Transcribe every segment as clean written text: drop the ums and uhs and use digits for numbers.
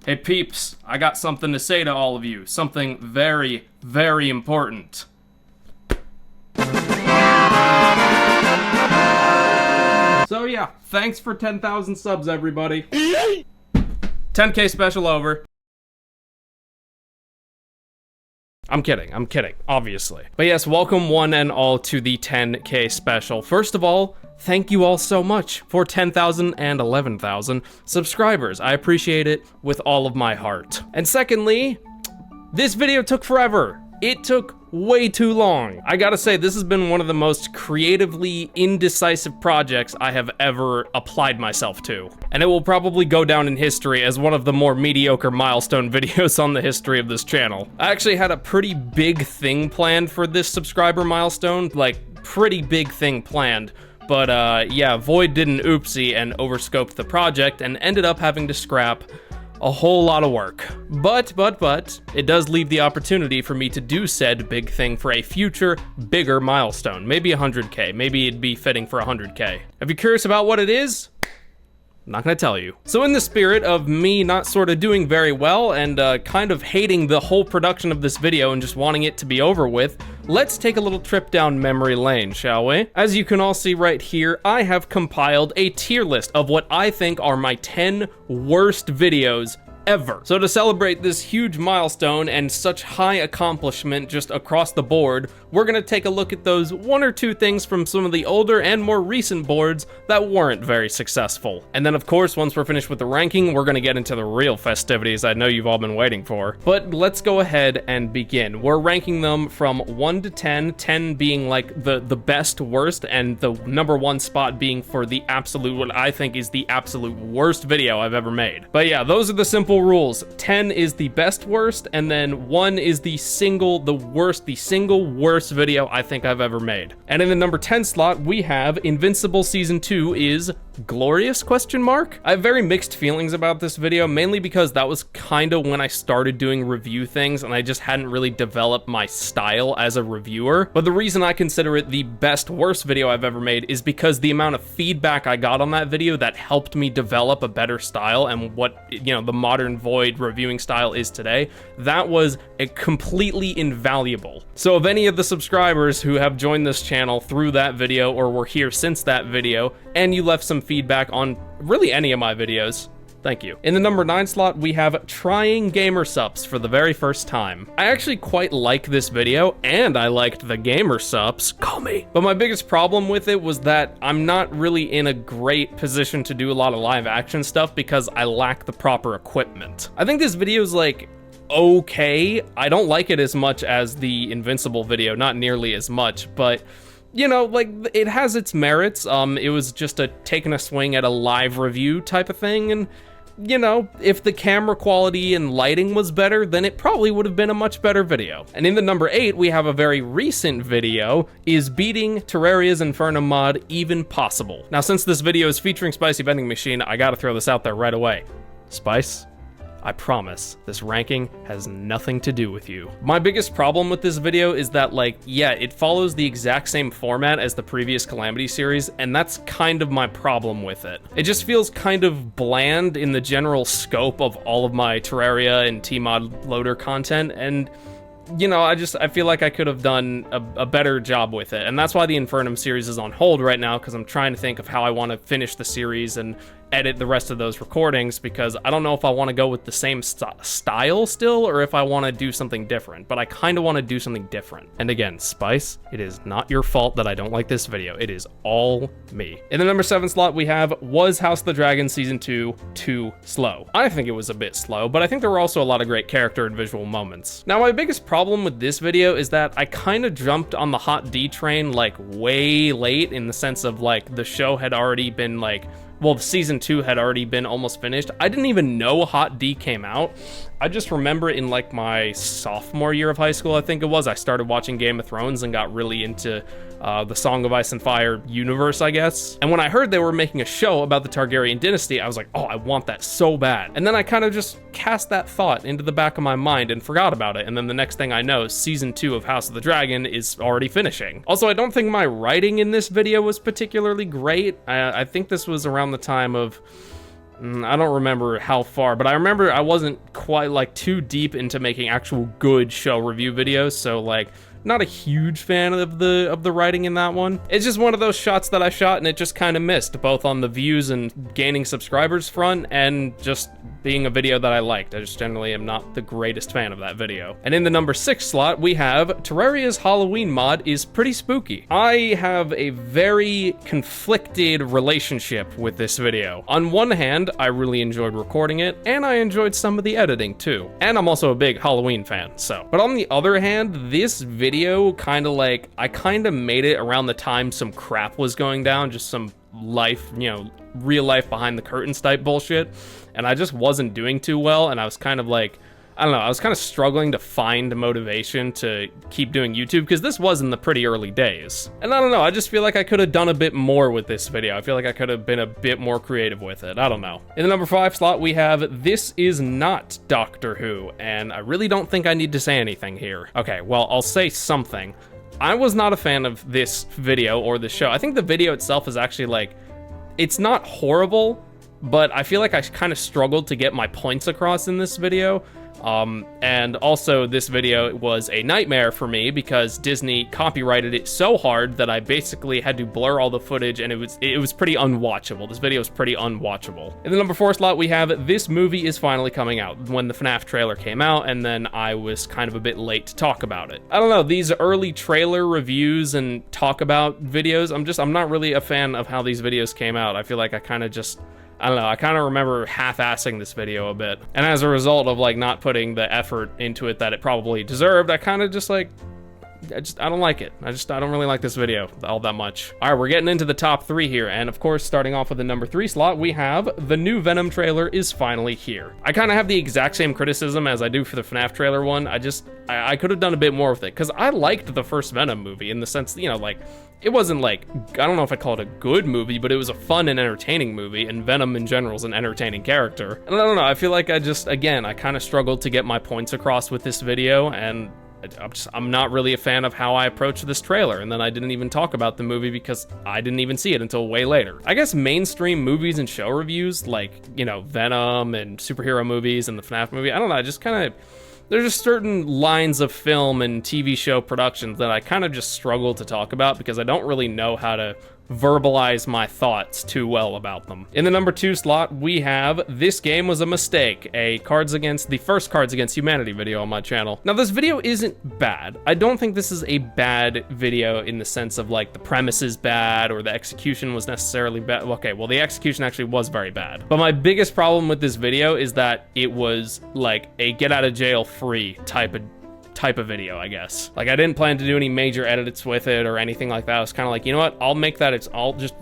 Hey peeps, I got something to say to all of you. Something very, very important. So yeah, thanks for 10,000 subs, everybody. 10K special over. I'm kidding, obviously. But yes, welcome one and all to the 10K special. First of all, thank you all so much for 10,000 and 11,000 subscribers. I appreciate it with all of my heart. And secondly, this video took forever. It took way too long. I gotta say, this has been one of the most creatively indecisive projects I have ever applied myself to. And it will probably go down in history as one of the more mediocre milestone videos on the history of this channel. I actually had a pretty big thing planned for this subscriber milestone, like pretty big thing planned. But yeah, Void did an oopsie and overscoped the project and ended up having to scrap a whole lot of work. But, it does leave the opportunity for me to do said big thing for a future, bigger milestone. Maybe 100K, maybe it'd be fitting for 100K. If you're curious about what it is, I'm not gonna tell you. So in the spirit of me not sort of doing very well and kind of hating the whole production of this video and just wanting it to be over with, let's take a little trip down memory lane, shall we? As you can all see right here, I have compiled a tier list of what I think are my 10 worst videos ever. So to celebrate this huge milestone and such high accomplishment just across the board, we're gonna take a look at those one or two things from some of the older and more recent boards that weren't very successful. And then of course, once we're finished with the ranking, we're gonna get into the real festivities I know you've all been waiting for. But let's go ahead and begin. We're ranking them from 1 to 10, 10 being like the best worst, and the number one spot being for the absolute, what I think is the absolute worst video I've ever made. But yeah, those are the simple rules. 10 is the best worst, and then 1 is the single worst video I think I've ever made. And in the number 10 slot, we have Invincible Season 2 is glorious, question mark? I have very mixed feelings about this video, mainly because that was kind of when I started doing review things and I just hadn't really developed my style as a reviewer. But the reason I consider it the best worst video I've ever made is because the amount of feedback I got on that video that helped me develop a better style and what, you know, the modern Void reviewing style is today, that was completely invaluable. So if any of the subscribers who have joined this channel through that video or were here since that video, and you left some feedback on really any of my videos, thank you. In the number 9 slot, we have trying gamer subs for the very first time. I actually quite like this video, and I liked the gamer subs, call me. But my biggest problem with it was that I'm not really in a great position to do a lot of live action stuff because I lack the proper equipment. I think this video is like, okay. I don't like it as much as the Invincible video, not nearly as much, but you know, like, it has its merits. It was just taking a swing at a live review type of thing, and you know, if the camera quality and lighting was better, then it probably would have been a much better video. And in the number 8, we have a very recent video, is beating Terraria's Infernum mod even possible? Now, since this video is featuring Spicy Vending Machine, I gotta throw this out there right away. Spice, I promise, this ranking has nothing to do with you. My biggest problem with this video is that, like, yeah, it follows the exact same format as the previous Calamity series, and that's kind of my problem with it. It just feels kind of bland in the general scope of all of my Terraria and Tmod loader content, and you know, I feel like I could have done a better job with it, and that's why the Infernum series is on hold right now, because I'm trying to think of how I want to finish the series and edit the rest of those recordings, because I don't know if I want to go with the same style still, or if I want to do something different, but I kind of want to do something different. And again, Spice, it is not your fault that I don't like this video. It is all me. In the number 7 slot, we have, was House of the Dragon Season 2 too slow? I think it was a bit slow, but I think there were also a lot of great character and visual moments. Now, my biggest problem with this video is that I kind of jumped on the Hot D train, like, way late, in the sense of, like, the show had already been, like, well, season 2 had already been almost finished. I didn't even know Hot D came out. I just remember in like my sophomore year of high school, I think it was, I started watching Game of Thrones and got really into the Song of Ice and Fire universe, I guess. And when I heard they were making a show about the Targaryen dynasty, I was like, oh, I want that so bad. And then I kind of just cast that thought into the back of my mind and forgot about it. And then the next thing I know, season 2 of House of the Dragon is already finishing. Also, I don't think my writing in this video was particularly great. I think this was around the time of I don't remember how far, but I remember I wasn't quite like too deep into making actual good show review videos, so like not a huge fan of the writing in that one. It's just one of those shots that I shot and it just kind of missed, both on the views and gaining subscribers front and just being a video that I liked. I just generally am not the greatest fan of that video. And in the number 6 slot, we have Terraria's Halloween mod is pretty spooky. I have a very conflicted relationship with this video. On one hand, I really enjoyed recording it, and I enjoyed some of the editing too. And I'm also a big Halloween fan, so. But on the other hand, this video kind of like, I kind of made it around the time some crap was going down, just some life, you know, real life behind the curtains type bullshit, and I just wasn't doing too well, and I was kind of like, I don't know, I was kind of struggling to find motivation to keep doing YouTube, because this was in the pretty early days. And I don't know, I just feel like I could have done a bit more with this video. I feel like I could have been a bit more creative with it. I don't know. In the number 5 slot, we have This Is Not Doctor Who, and I really don't think I need to say anything here. Okay, well, I'll say something. I was not a fan of this video or this show. I think the video itself is actually like, it's not horrible, but I feel like I kind of struggled to get my points across in this video. And also this video was a nightmare for me because Disney copyrighted it so hard that I basically had to blur all the footage, and it was pretty unwatchable. This video is pretty unwatchable. In the number 4 slot, we have This Movie Is Finally Coming Out, when the FNAF trailer came out, and then I was kind of a bit late to talk about it. I don't know, these early trailer reviews and talk about videos, I'm not really a fan of how these videos came out. I feel like I kind of remember half-assing this video a bit. And as a result of like not putting the effort into it that it probably deserved, I kind of just like, I don't like it. I don't really like this video all that much. All right, we're getting into the top 3 here. And of course, starting off with the number 3 slot, we have the new Venom trailer is finally here. I kind of have the exact same criticism as I do for the FNAF trailer one. I could have done a bit more with it, because I liked the first Venom movie in the sense that, you know, like, it wasn't like, I don't know if I'd call it a good movie, but it was a fun and entertaining movie, and Venom in general is an entertaining character. And I don't know, I feel like I kind of struggled to get my points across with this video, and I'm not really a fan of how I approached this trailer, and then I didn't even talk about the movie because I didn't even see it until way later. I guess mainstream movies and show reviews, like, you know, Venom and superhero movies and the FNAF movie, I don't know, I just kind of, there's just certain lines of film and TV show productions that I kind of just struggle to talk about because I don't really know how to verbalize my thoughts too well about them. In the number 2 slot, we have This Game Was a Mistake, the first Cards Against Humanity video on my channel. Now, this video isn't bad. I don't think this is a bad video in the sense of like the premise is bad or the execution was necessarily bad. Okay, well, the execution actually was very bad. But my biggest problem with this video is that it was like a get out of jail free type of video, I guess. Like, I didn't plan to do any major edits with it or anything like that. I was kind of like, you know what, I'll just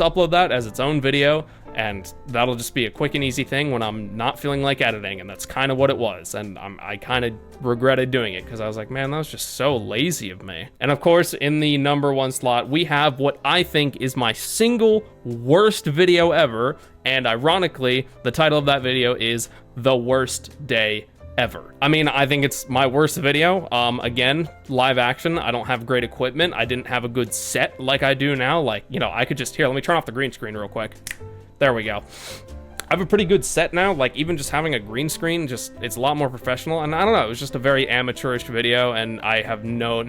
upload that as its own video, and that'll just be a quick and easy thing when I'm not feeling like editing, and that's kind of what it was. And I kind of regretted doing it because I was like, man, that was just so lazy of me. And of course, in the number 1 slot, we have what I think is my single worst video ever, and ironically, the title of that video is The Worst Day Ever. I mean, I think it's my worst video. Again, live action, I don't have great equipment. I didn't have a good set like I do now. Like, you know, I could just, here, let me turn off the green screen real quick. There we go. I have a pretty good set now. Like, even just having a green screen, it's a lot more professional. And I don't know, it was just a very amateurish video, and I have no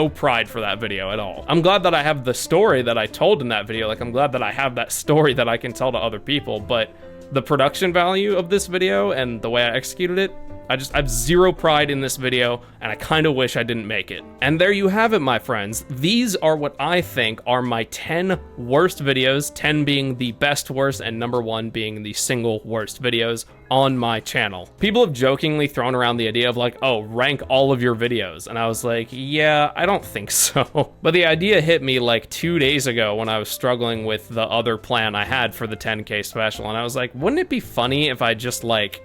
pride for that video at all. I'm glad that I have the story that I told in that video. Like, I'm glad that I have that story that I can tell to other people, but the production value of this video and the way I executed it, I have zero pride in this video, and I kind of wish I didn't make it. And there you have it, my friends. These are what I think are my 10 worst videos, 10 being the best worst, and number 1 being the single worst videos on my channel. People have jokingly thrown around the idea of like, oh, rank all of your videos. And I was like, yeah, I don't think so. But the idea hit me like 2 days ago when I was struggling with the other plan I had for the 10K special. And I was like, wouldn't it be funny if I just like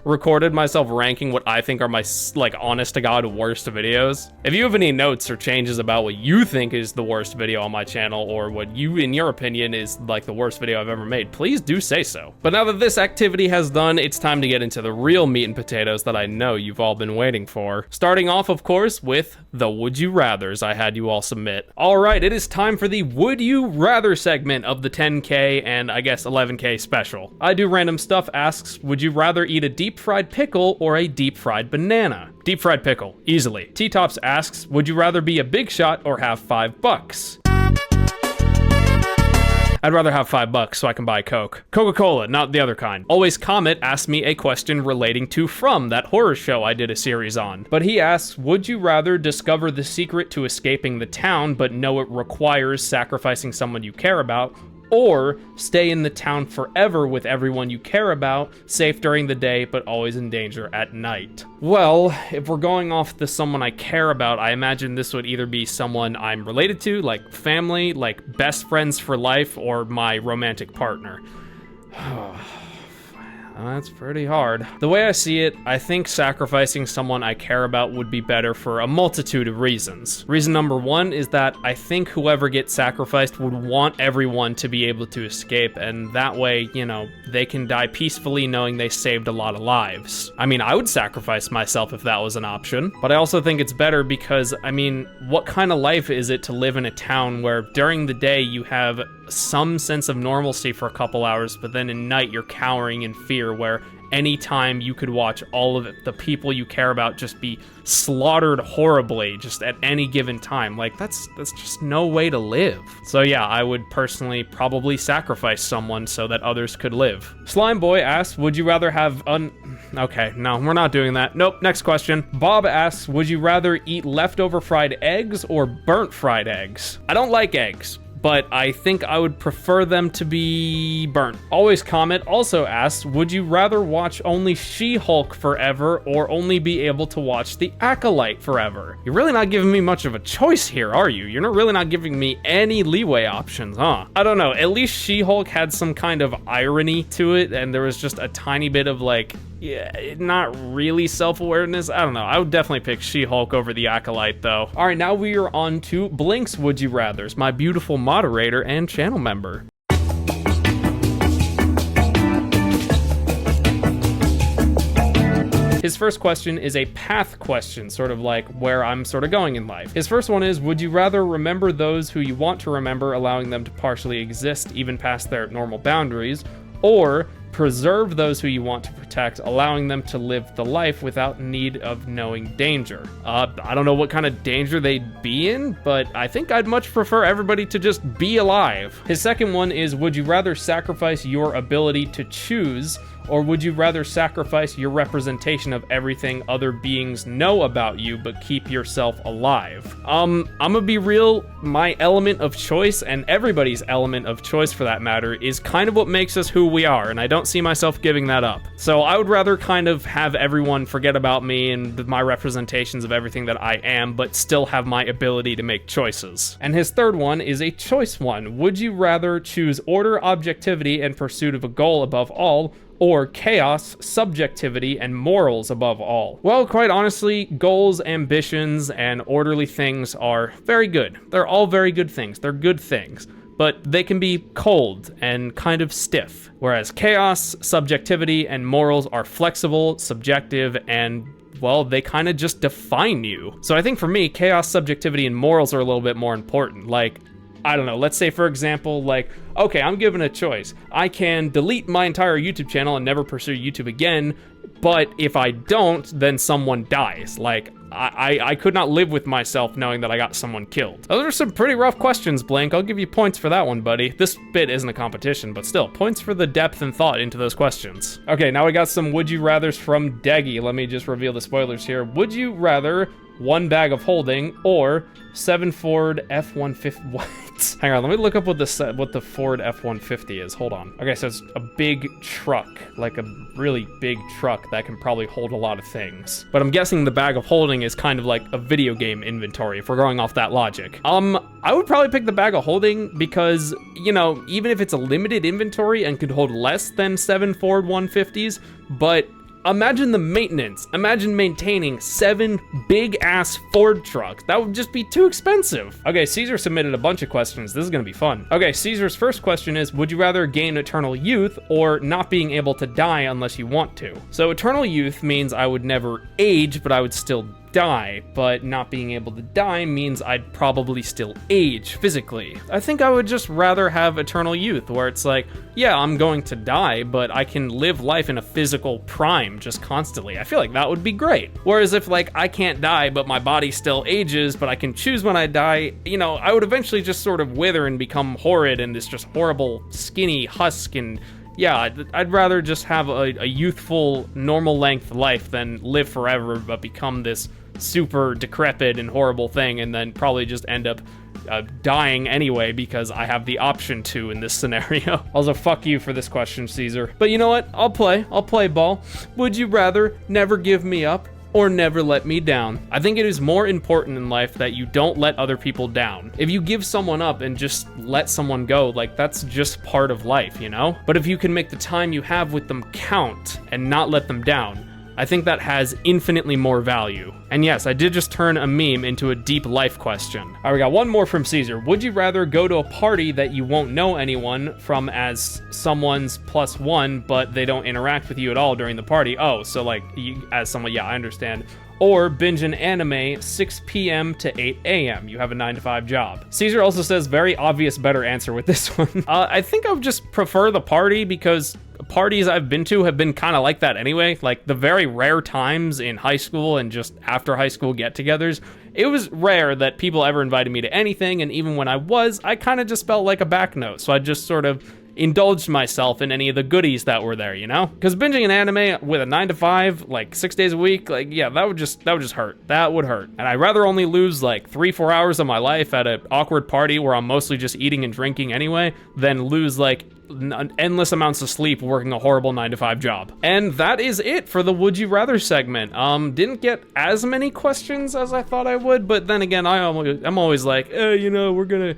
recorded myself ranking what I think are my, like, honest to God worst videos. If you have any notes or changes about what you think is the worst video on my channel, or what you, in your opinion, is like the worst video I've ever made, please do say so. But now that this activity has done, it's time to get into the real meat and potatoes that I know you've all been waiting for. Starting off, of course, with the Would You Rathers I had you all submit. All right, it is time for the Would You Rather segment of the 10K and I guess 11K special. I Do Random Stuff asks, would you rather eat a deep fried pickle or a deep fried banana? Deep fried pickle, easily. T-Tops asks, would you rather be a big shot or have $5? I'd rather have $5 so I can buy Coke. Coca-Cola, not the other kind. Always Comet asked me a question relating to From, that horror show I did a series on. But he asks, would you rather discover the secret to escaping the town but know it requires sacrificing someone you care about, or stay in the town forever with everyone you care about, safe during the day, but always in danger at night? Well, if we're going off the someone I care about, I imagine this would either be someone I'm related to, like family, like best friends for life, or my romantic partner. That's pretty hard. The way I see it, I think sacrificing someone I care about would be better for a multitude of reasons. Reason number one is that I think whoever gets sacrificed would want everyone to be able to escape, and that way, you know, they can die peacefully knowing they saved a lot of lives. I mean, I would sacrifice myself if that was an option, but I also think it's better because, I mean, what kind of life is it to live in a town where during the day you have some sense of normalcy for a couple hours, but then at night you're cowering in fear, where anytime you could watch all of the people you care about just be slaughtered horribly just at any given time. Like, that's just no way to live. So yeah, I would personally probably sacrifice someone so that others could live. Slime Boy asks, would you rather have okay, no, we're not doing that. Nope, next question. Bob asks, would you rather eat leftover fried eggs or burnt fried eggs? I don't like eggs, but I think I would prefer them to be burnt. Always Comet also asks, would you rather watch only She-Hulk forever or only be able to watch The Acolyte forever? You're really not giving me much of a choice here, are you? You're really not giving me any leeway options, huh? I don't know, at least She-Hulk had some kind of irony to it, and there was just a tiny bit of, like, yeah, not really self-awareness. I don't know. I would definitely pick She-Hulk over The Acolyte, though. All right, now we are on to Blink's Would You Rathers, my beautiful moderator and channel member. His first question is a path question, sort of like where I'm sort of going in life. His first one is, would you rather remember those who you want to remember, allowing them to partially exist even past their normal boundaries, or preserve those who you want to protect, allowing them to live the life without need of knowing danger? I don't know what kind of danger they'd be in, but I think I'd much prefer everybody to just be alive. His second one is, would you rather sacrifice your ability to choose, or would you rather sacrifice your representation of everything other beings know about you but keep yourself alive? I'm gonna be real, my element of choice, and everybody's element of choice for that matter, is kind of what makes us who we are, and I don't see myself giving that up. So I would rather kind of have everyone forget about me and my representations of everything that I am, but still have my ability to make choices. And his third one is a choice one. Would you rather choose order, objectivity, and pursuit of a goal above all, or chaos, subjectivity, and morals above all? Well, quite honestly, goals, ambitions, and orderly things are very good. They're all very good things. They're good things. But they can be cold and kind of stiff. Whereas chaos, subjectivity, and morals are flexible, subjective, and, well, they kind of just define you. So I think for me, chaos, subjectivity, and morals are a little bit more important. Like, I don't know, let's say for example, like, okay, I'm given a choice. I can delete my entire YouTube channel and never pursue YouTube again, but if I don't, then someone dies. Like, I could not live with myself knowing that I got someone killed. Those are some pretty rough questions, Blink. I'll give you points for that one, buddy. This bit isn't a competition, but still, points for the depth and thought into those questions. Okay, now we got some would you rathers from Deggy. Let me just reveal the spoilers here. Would you rather one bag of holding or 7 Ford F-150? What? Hang on, let me look up what the Ford F-150 is. Hold on. Okay, so it's a big truck, like a really big truck that can probably hold a lot of things. But I'm guessing the bag of holding is kind of like a video game inventory, if we're going off that logic. I would probably pick the bag of holding because, you know, even if it's a limited inventory and could hold less than 7 Ford 150s, but imagine the maintenance. Imagine maintaining 7 big-ass Ford trucks. That would just be too expensive. Okay, Caesar submitted a bunch of questions. This is gonna be fun. Okay, Caesar's first question is, would you rather gain eternal youth or not being able to die unless you want to? So eternal youth means I would never age, but I would still die, but not being able to die means I'd probably still age physically. I think I would just rather have eternal youth, where it's like, yeah, I'm going to die, but I can live life in a physical prime just constantly. I feel like that would be great. Whereas if like I can't die, but my body still ages, but I can choose when I die, you know, I would eventually just sort of wither and become horrid and this just horrible skinny husk, and yeah, I'd rather just have a youthful, normal length life than live forever but become this super decrepit and horrible thing and then probably just end up dying anyway because I have the option to in this scenario. Also, fuck you for this question, Caesar. But you know what? I'll play ball. Would you rather never give me up or never let me down? I think it is more important in life that you don't let other people down. If you give someone up and just let someone go, like that's just part of life, you know? But if you can make the time you have with them count and not let them down, I think that has infinitely more value. And yes, I did just turn a meme into a deep life question. All right, we got one more from Caesar. Would you rather go to a party that you won't know anyone from as someone's +1, but they don't interact with you at all during the party? Oh, so like you, as someone, yeah, I understand. Or binge an anime 6 p.m. to 8 a.m. You have a 9-to-5 job. Caesar also says very obvious better answer with this one. I think I would just prefer the party because parties I've been to have been kind of like that anyway. Like the very rare times in high school and just after high school get-togethers, it was rare that people ever invited me to anything, and even when I was, I kind of just felt like a back note. So I just sort of indulged myself in any of the goodies that were there, you know? Because binging an anime with a 9-to-5, like 6 days a week, like, yeah, that would just hurt. That would hurt. And I'd rather only lose like 3-4 hours of my life at an awkward party where I'm mostly just eating and drinking anyway, than lose like endless amounts of sleep working a horrible 9-to-5 job. And that is it for the Would You Rather segment. Didn't get as many questions as I thought I would, but then again, I'm always like, you know, we're gonna,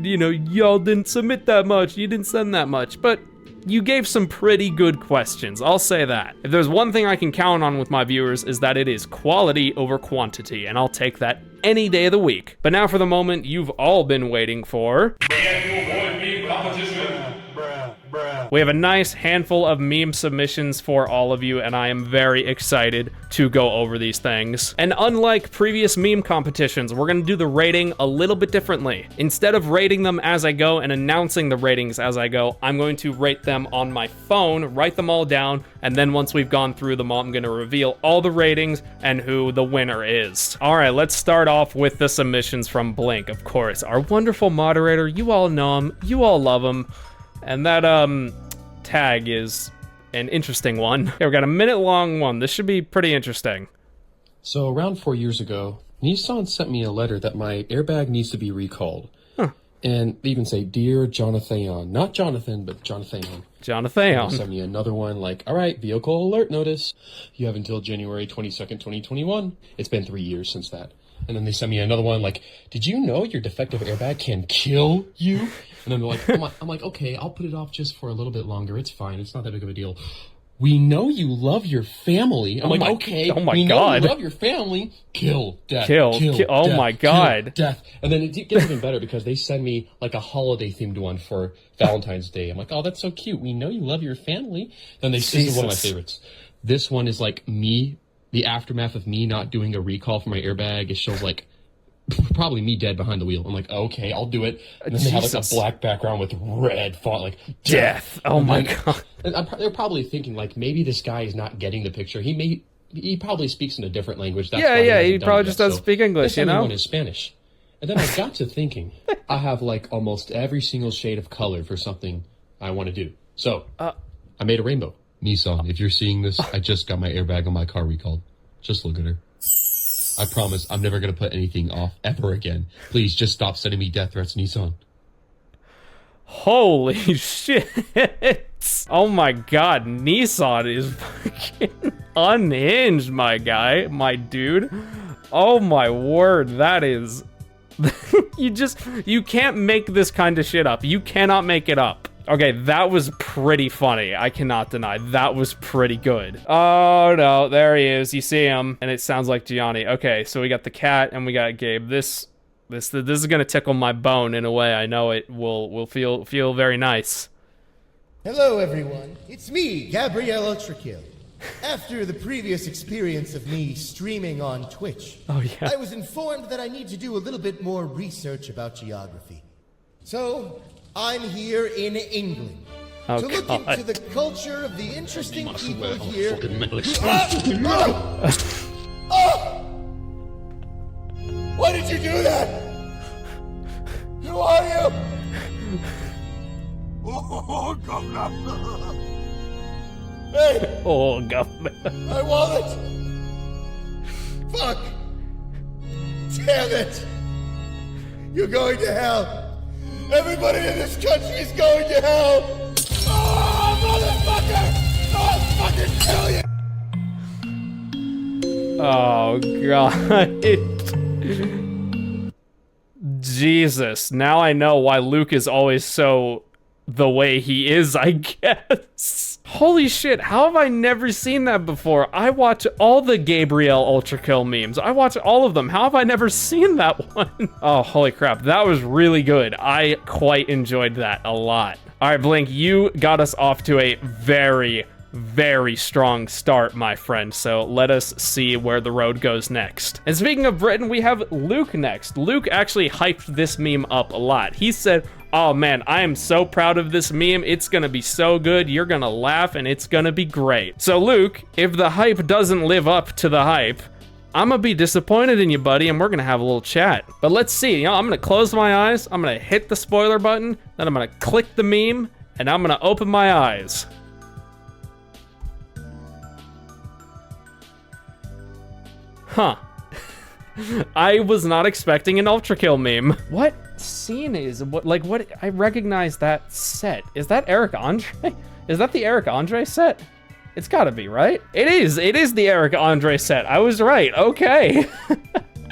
you know, y'all didn't submit that much, you didn't send that much, but you gave some pretty good questions, I'll say that. If there's one thing I can count on with my viewers is that it is quality over quantity, and I'll take that any day of the week. But now for the moment you've all been waiting for. We have a nice handful of meme submissions for all of you, and I am very excited to go over these things. And unlike previous meme competitions, we're gonna do the rating a little bit differently. Instead of rating them as I go and announcing the ratings as I go, I'm going to rate them on my phone, write them all down, and then once we've gone through them all, I'm gonna reveal all the ratings and who the winner is. All right, let's start off with the submissions from Blink, of course. Our wonderful moderator, you all know him, you all love him. And that, tag is an interesting one. Okay, we got a minute-long one. This should be pretty interesting. So around 4 years ago, Nissan sent me a letter that my airbag needs to be recalled. Huh. And they even say, Dear Jonathan. Not Jonathan, but Jonathan. Jonathan. Sent me another one like, all right, vehicle alert notice. You have until January 22nd, 2021. It's been 3 years since that. And then they sent me another one like, did you know your defective airbag can kill you? And then they're like, I'm like, okay, I'll put it off just for a little bit longer. It's fine. It's not that big of a deal. We know you love your family. I'm like, okay, oh my we God. know you love your family. Kill, death, kill, oh death, my God. Kill, death. And then it gets even better because they send me like a holiday-themed one for Valentine's Day. I'm like, oh, that's so cute. We know you love your family. Then this is one of my favorites. This one is like me, the aftermath of me not doing a recall for my airbag. It shows like probably me dead behind the wheel. I'm like, okay, I'll do it. And then they have like a black background with red font, like death. Oh my God. And they're probably thinking like maybe this guy is not getting the picture. He probably speaks in a different language. That's yeah. He probably just doesn't speak English, you know. One is Spanish. And then I got to thinking, I have like almost every single shade of color for something I want to do. So I made a rainbow. Nissan, if you're seeing this, I just got my airbag on my car recalled. Just look at her. I promise I'm never going to put anything off ever again. Please just stop sending me death threats, Nissan. Holy shit. Oh my God, Nissan is fucking unhinged, my guy, my dude. Oh my word, that is... you can't make this kind of shit up. You cannot make it up. Okay, that was pretty funny. I cannot deny. That was pretty good. Oh, no. There he is. You see him. And it sounds like Gianni. Okay, so we got the cat and we got Gabe. This is going to tickle my bone in a way. I know it will feel very nice. Hello, everyone. It's me, Gabriel Ultrakill. After the previous experience of me streaming on Twitch, I was informed that I need to do a little bit more research about geography. So, I'm here in England to look into the culture of the interesting people here. Why did you do that? Who are you? Oh, governor. Hey! Oh, governor. My wallet! Fuck! Damn it! You're going to hell! Everybody in this country is going to hell! Oh, motherfucker! I'll fucking kill you! Oh, God. Jesus. Now I know why Luke is always so the way he is, I guess. Holy shit, how have I never seen that before? I watch all the Gabriel Ultrakill memes. I watch all of them. How have I never seen that one? Oh, holy crap. That was really good. I quite enjoyed that a lot. All right, Blink, you got us off to a very, very strong start, my friend. So let us see where the road goes next. And speaking of Britain, we have Luke next. Luke actually hyped this meme up a lot. He said, oh man, I am so proud of this meme. It's gonna be so good. You're gonna laugh and it's gonna be great. So Luke, if the hype doesn't live up to the hype, I'm gonna be disappointed in you, buddy, and we're gonna have a little chat. But let's see, I'm gonna close my eyes, I'm gonna hit the spoiler button, then I'm gonna click the meme, and I'm gonna open my eyes. Huh. I was not expecting an Ultrakill meme. What scene is, what, I recognize that set. Is that Eric Andre? Is that the Eric Andre set? It's gotta be, right? It is the Eric Andre set. I was right, okay.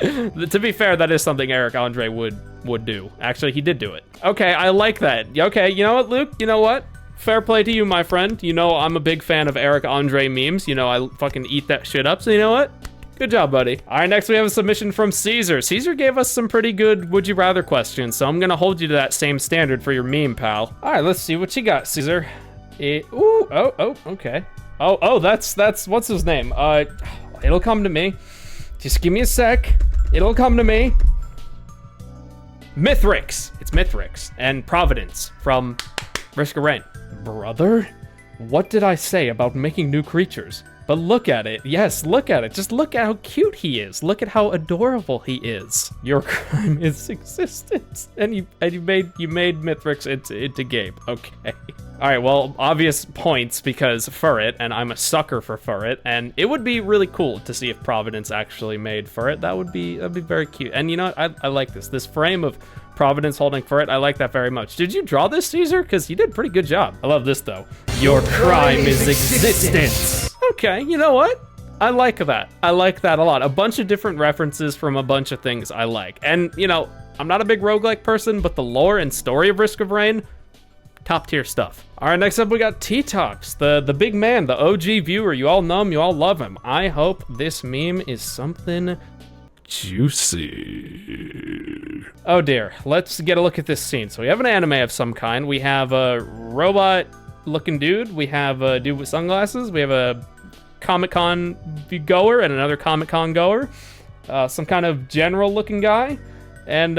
To be fair, that is something Eric Andre would do. Actually, he did do it. Okay, I like that. Okay, you know what, Luke? You know what? Fair play to you, my friend. You know I'm a big fan of Eric Andre memes. You know I fucking eat that shit up, so you know what? Good job, buddy. All right, next we have a submission from Caesar. Caesar gave us some pretty good would you rather questions, so I'm gonna hold you to that same standard for your meme, pal. All right, let's see what you got, Caesar. Okay. Oh, that's what's his name? It'll come to me. Just give me a sec. It'll come to me. Mithrix. It's Mithrix and Providence from Risk of Rain. Brother, what did I say about making new creatures? But look at it. Yes, look at it. Just look at how cute he is. Look at how adorable he is. Your crime is existence. And you made Mithrix into Gabe. Okay. All right, well, obvious points because Furret, and I'm a sucker for Furret, and it would be really cool to see if Providence actually made Furret. That'd be very cute. And you know what? I like this. This frame of Providence holding Furret, I like that very much. Did you draw this, Caesar? Because you did a pretty good job. I love this, though. Your crime is existence. Okay, you know what? I like that. I like that a lot. A bunch of different references from a bunch of things I like. And, you know, I'm not a big roguelike person, but the lore and story of Risk of Rain, top tier stuff. All right, next up we got T-Tops, the big man, the OG viewer. You all know him, you all love him. I hope this meme is something juicy. Oh dear, let's get a look at this scene. So we have an anime of some kind. We have a robot looking dude. We have a dude with sunglasses. We have a Comic-Con goer and another Comic-Con goer. Some kind of general looking guy. And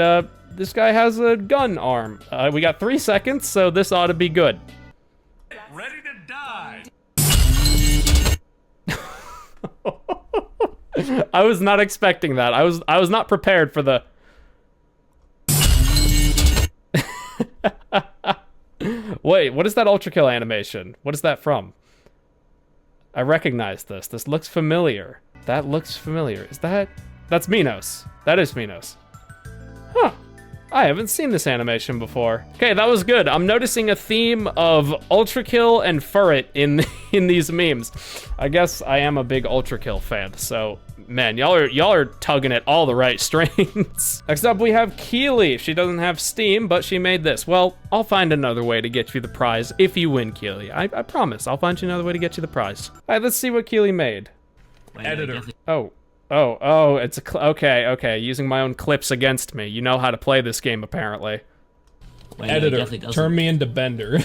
this guy has a gun arm. We got 3 seconds, so this ought to be good. Ready to die. I was not expecting that. I was not prepared for the... Wait, what is that Ultrakill animation? What is that from? I recognize this. This looks familiar. That looks familiar. Is that... That's Minos. That is Minos. Huh. I haven't seen this animation before. Okay, that was good. I'm noticing a theme of Ultra Kill and Furret in these memes. I guess I am a big Ultra Kill fan, so man, y'all are tugging at all the right strings. Next up, we have Keely. She doesn't have Steam, but she made this. Well, I'll find another way to get you the prize if you win, Keely. I promise. I'll find you another way to get you the prize. All right, let's see what Keely made. Editor. Oh, it's okay. Using my own clips against me. You know how to play this game, apparently. Editor, turn me into Bender.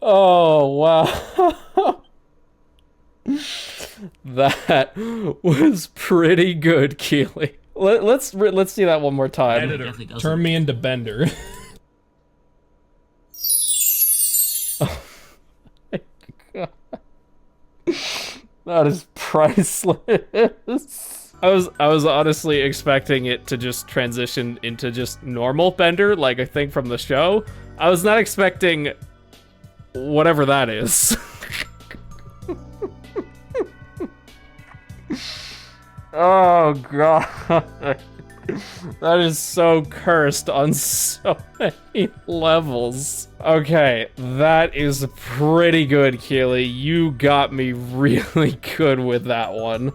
Oh, wow. That was pretty good, Keely. Let's see that one more time. Editor. Turn me into Bender. That is priceless. I was honestly expecting it to just transition into just normal Bender, like I think from the show. I was not expecting whatever that is. Oh god. That is so cursed on so many levels. Okay, that is pretty good, Keely. You got me really good with that one.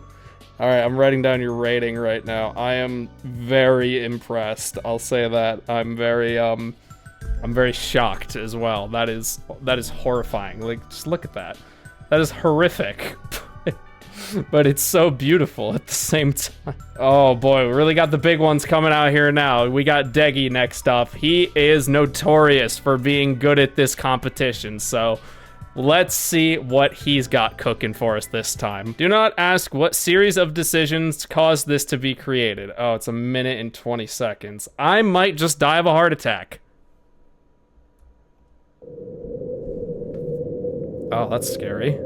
Alright, I'm writing down your rating right now. I am very impressed. I'll say that. I'm very shocked as well. That is horrifying. Like, just look at that. That is horrific. But it's so beautiful at the same time. Oh boy, we really got the big ones coming out here now. We got Deggy next up. He is notorious for being good at this competition, so let's see what he's got cooking for us this time. Do not ask what series of decisions caused this to be created. Oh, it's 1 minute and 20 seconds. I might just die of a heart attack. Oh, that's scary.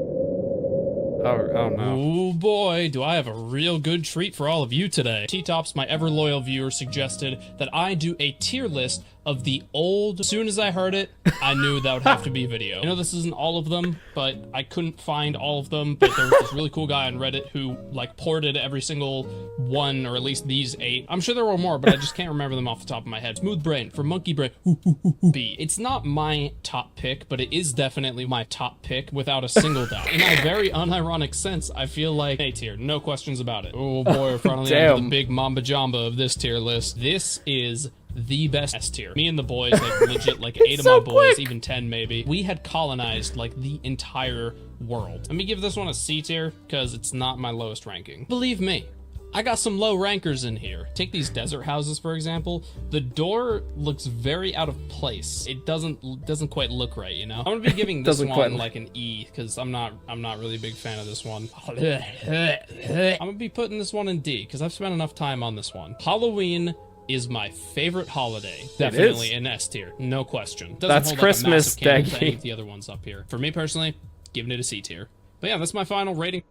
Oh no. Oh boy, do I have a real good treat for all of you today. T-Tops, my ever loyal viewer, suggested that I do a tier list of the old. As soon as I heard it, I knew that would have to be video. I know this isn't all of them, but I couldn't find all of them, but there was this really cool guy on Reddit who, like, ported every single one, or at least these 8. I'm sure there were more, but I just can't remember them off the top of my head. Smooth Brain for Monkey Brain. B. It's not my top pick, but it is definitely my top pick without a single doubt. In a very unironic sense, I feel like A tier, no questions about it. Oh boy, we're finally into the big mamba jamba of this tier list. This is the best S tier. Me and the boys, like legit, like 8 of my boys, even 10 maybe. We had colonized like the entire world. Let me give this one a C tier because it's not my lowest ranking. Believe me, I got some low rankers in here. Take these desert houses, for example. The door looks very out of place. It doesn't quite look right, you know? I'm gonna be giving this one like an E, because I'm not really a big fan of this one. I'm gonna be putting this one in D, because I've spent enough time on this one. Halloween is my favorite holiday. Definitely an S tier, no question. That's Christmas, Deggy. Any of the other ones up here. For me personally, giving it a C tier. But yeah, that's my final rating.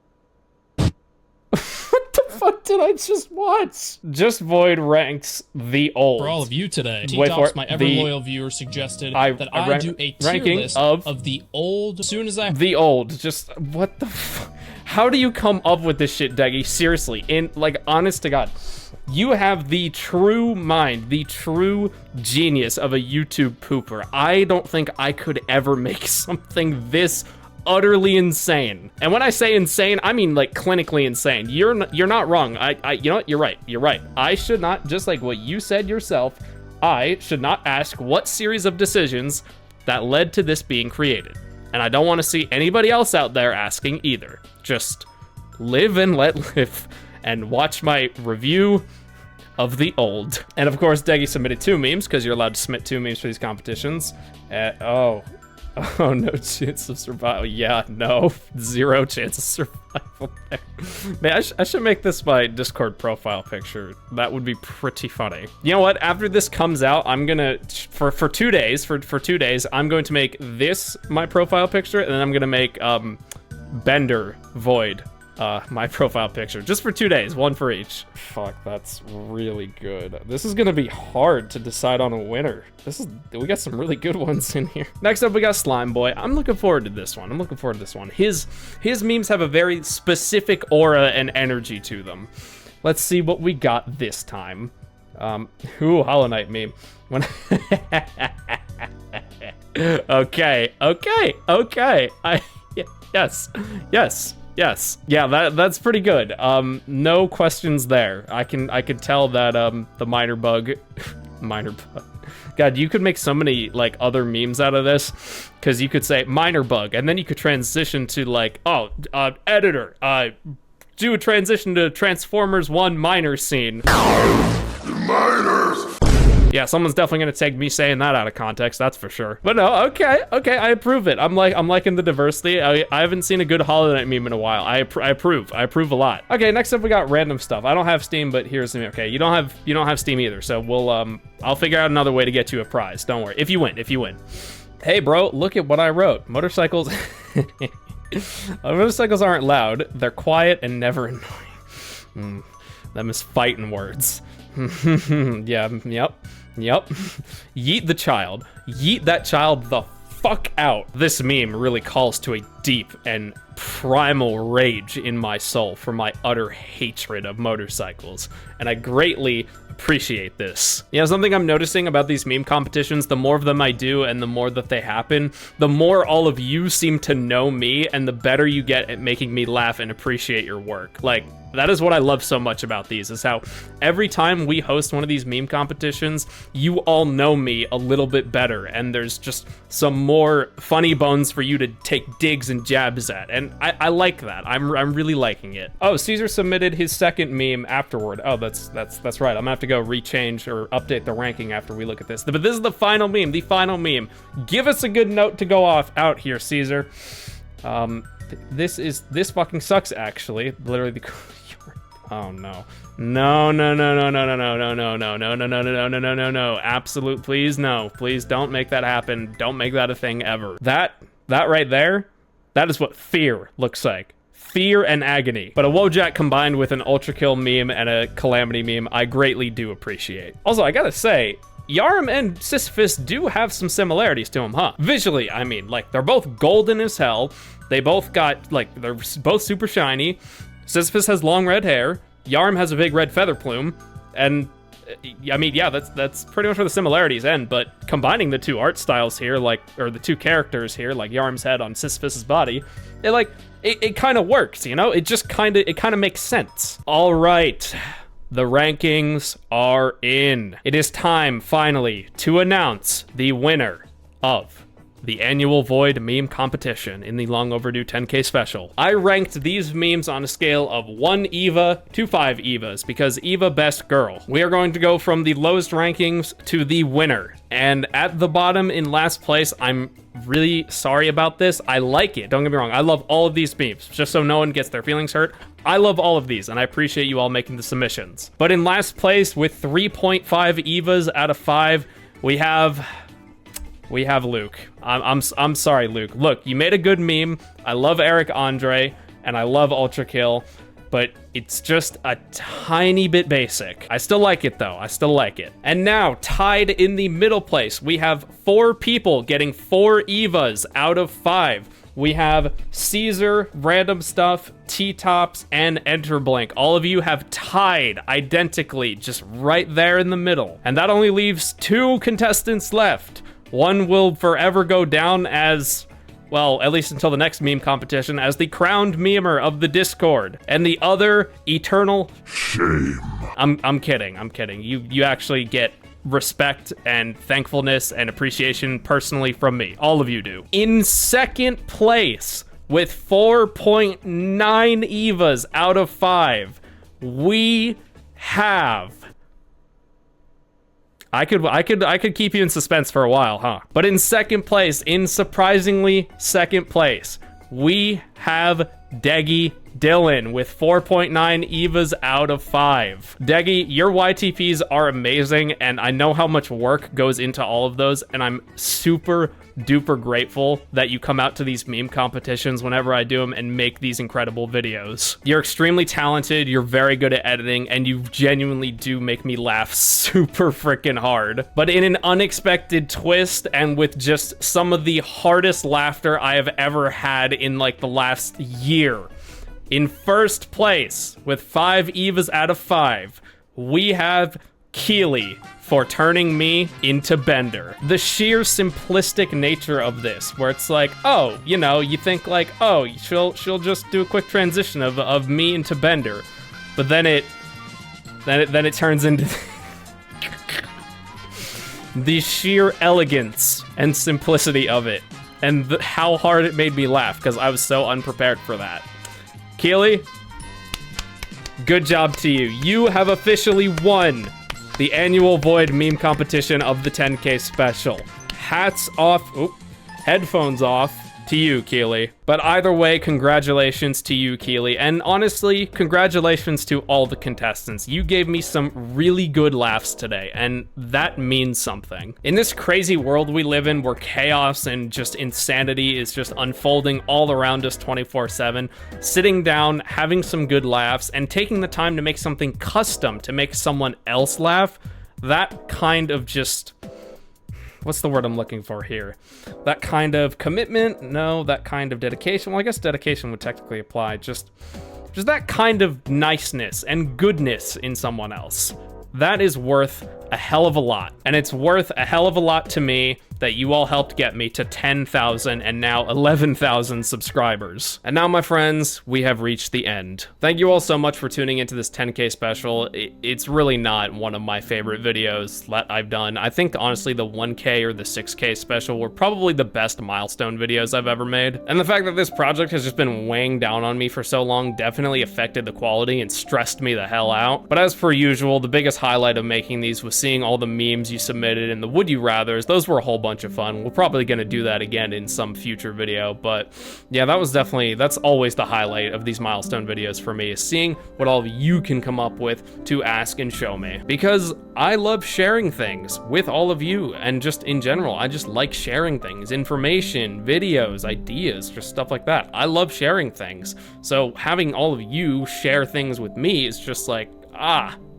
What did I just watch? Just Void ranks the old. For all of you today, T-Tops, my ever loyal viewer, suggested that I do a tier list of the old. As soon as I the old, just what the? How do you come up with this shit, Deggy? Seriously, like, honest to God, you have the true mind, the true genius of a YouTube pooper. I don't think I could ever make something this utterly insane. And when I say insane, I mean like clinically insane. You're not wrong. You know what? You're right. You're right. I should not, just like what you said yourself, I should not ask what series of decisions that led to this being created. And I don't want to see anybody else out there asking either. Just live and let live and watch my review of the old. And of course, Deggy submitted 2 memes because you're allowed to submit 2 memes for these competitions. Oh, no chance of survival. Yeah, no. 0 chance of survival there. Man, I should make this my Discord profile picture. That would be pretty funny. You know what? After this comes out, I'm gonna, for 2 days, for 2 days, I'm going to make this my profile picture, and then I'm gonna make Bender Void my profile picture, just for 2 days, 1 for each. Fuck, that's really good. This is gonna be hard to decide on a winner. We got some really good ones in here. Next up, we got Slime Boy. I'm looking forward to this one. His memes have a very specific aura and energy to them. Let's see what we got this time. Hollow Knight meme. Okay. Yes. Yeah, that's pretty good. No questions there. I can tell that the minor bug God, you could make so many like other memes out of this, because you could say minor bug, and then you could transition to like, editor, do a transition to Transformers 1 minor scene. Miners. Yeah, someone's definitely gonna take me saying that out of context, that's for sure. But no, okay, I approve it. I'm liking the diversity. I haven't seen a good Hollow Knight meme in a while. I approve a lot. Okay, next up we got random stuff. I don't have Steam, but here's the, okay, you don't have Steam either, so we'll I'll figure out another way to get you a prize. Don't worry. If you win. Hey bro, look at what I wrote. Motorcycles motorcycles aren't loud. They're quiet and never annoying. Them is fighting words. Yeah, yep. Yeet the child. Yeet that child the fuck out. This meme really calls to a deep and primal rage in my soul for my utter hatred of motorcycles, and I greatly appreciate this. You know, something I'm noticing about these meme competitions, the more of them I do and the more that they happen, the more all of you seem to know me, and the better you get at making me laugh and appreciate your work. Like, that is what I love so much about these, is how every time we host one of these meme competitions, you all know me a little bit better, and there's just some more funny bones for you to take digs and jabs at, and I like that. I'm really liking it. Oh, Caesar submitted his second meme afterward. Oh, that's right. I'm gonna have to go rechange or update the ranking after we look at this. But this is the final meme, Give us a good note to go out here, Caesar. This fucking sucks, actually. Literally oh no. No. Absolute, please, no. Please don't make that happen. Don't make that a thing ever. That right there, that is what fear looks like. Fear and agony. But a Wojak combined with an Ultra Kill meme and a Calamity meme, I greatly do appreciate. Also, I gotta say, Yarm and Sisyphus do have some similarities to him, huh? Visually, I mean, like, they're both golden as hell. They both got, like, they're both super shiny. Sisyphus has long red hair. Yarm has a big red feather plume. And, I mean, yeah, that's pretty much where the similarities end. But combining the two art styles here, like, or the two characters here, like Yarm's head on Sisyphus's body, it kind of works, you know? It kind of makes sense. All right. The rankings are in. It is time, finally, to announce the winner of the annual Void meme competition in the long overdue 10K special. I ranked these memes on a scale of 1 Eva to 5 Evas, because Eva best girl. We are going to go from the lowest rankings to the winner. And at the bottom in last place, I'm really sorry about this. I like it, don't get me wrong. I love all of these memes, just so no one gets their feelings hurt. I love all of these, and I appreciate you all making the submissions. But in last place, with 3.5 Evas out of 5, we have Luke. I'm sorry, Luke. Look, you made a good meme. I love Eric Andre, and I love Ultra Kill, but it's just a tiny bit basic. I still like it, though. I still like it. And now, tied in the middle place, we have 4 people getting 4 Evas out of 5. We have Caesar, Random Stuff, T-Tops, and Enterblink. All of you have tied identically, just right there in the middle. And that only leaves 2 contestants left. One will forever go down as, well, at least until the next meme competition, as the crowned memer of the Discord. And the other, eternal shame. I'm kidding. You actually get respect and thankfulness and appreciation personally from me. All of you do. In second place, with 4.9 Evas out of 5, we have I could keep you in suspense for a while, huh? But in second place, in surprisingly second place, we have Deggy Dylan with 4.9 EVAs out of 5. Deggy, your YTPs are amazing, and I know how much work goes into all of those, and I'm super duper grateful that you come out to these meme competitions whenever I do them and make these incredible videos. You're extremely talented, you're very good at editing, and you genuinely do make me laugh super freaking hard. But in an unexpected twist and with just some of the hardest laughter I have ever had in like the last year, in first place with 5 EVAs out of 5, we have Keely for turning me into Bender. The sheer simplistic nature of this, where it's like, oh, you know, you think like, oh, she'll just do a quick transition of me into Bender, but then it turns into the sheer elegance and simplicity of it, and how hard it made me laugh because I was so unprepared for that. Keely, good job to you. You have officially won the annual Void meme competition of the 10K special. Hats off, headphones off to you, Keely. But either way, congratulations to you, Keely. And honestly, congratulations to all the contestants. You gave me some really good laughs today, and that means something. In this crazy world we live in where chaos and just insanity is just unfolding all around us 24/7, sitting down, having some good laughs, and taking the time to make something custom to make someone else laugh, that kind of just... what's the word I'm looking for here? That kind of commitment? No, that kind of dedication. Well, I guess dedication would technically apply. Just that kind of niceness and goodness in someone else. That is worth a hell of a lot. And it's worth a hell of a lot to me that you all helped get me to 10,000 and now 11,000 subscribers. And now, my friends, we have reached the end. Thank you all so much for tuning into this 10K special. It's really not one of my favorite videos that I've done. I think, honestly, the 1K or the 6K special were probably the best milestone videos I've ever made. And the fact that this project has just been weighing down on me for so long definitely affected the quality and stressed me the hell out. But as per usual, the biggest highlight of making these was seeing all the memes you submitted and the would you rathers. Those were a whole bunch of fun. We're probably gonna do that again in some future video, but yeah, that's always the highlight of these milestone videos for me, is seeing what all of you can come up with to ask and show me, because I love sharing things with all of you, and just in general, I just like sharing things, information, videos, ideas, just stuff like that. I love sharing things, so having all of you share things with me is just like,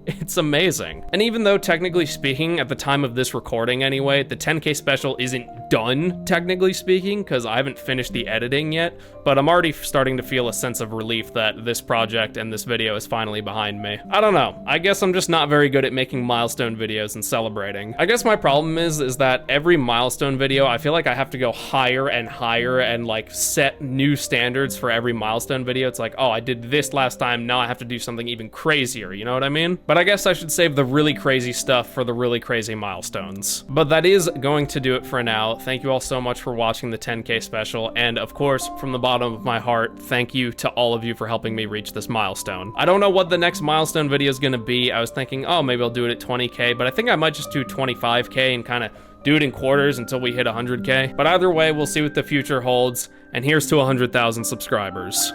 it's amazing. And even though, technically speaking, at the time of this recording anyway, the 10K special isn't done, technically speaking, because I haven't finished the editing yet, but I'm already starting to feel a sense of relief that this project and this video is finally behind me. I don't know. I guess I'm just not very good at making milestone videos and celebrating. I guess my problem is that every milestone video, I feel like I have to go higher and higher and like set new standards for every milestone video. It's like, oh, I did this last time, now I have to do something even crazier, you know what I mean? But I guess I should save the really crazy stuff for the really crazy milestones. But that is going to do it for now. Thank you all so much for watching the 10K special, and of course, from the bottom of my heart, thank you to all of you for helping me reach this milestone. I don't know what the next milestone video is gonna be. I was thinking, oh, maybe I'll do it at 20K, but I think I might just do 25K and kind of do it in quarters until we hit 100K. But either way, we'll see what the future holds, and here's to 100,000 subscribers.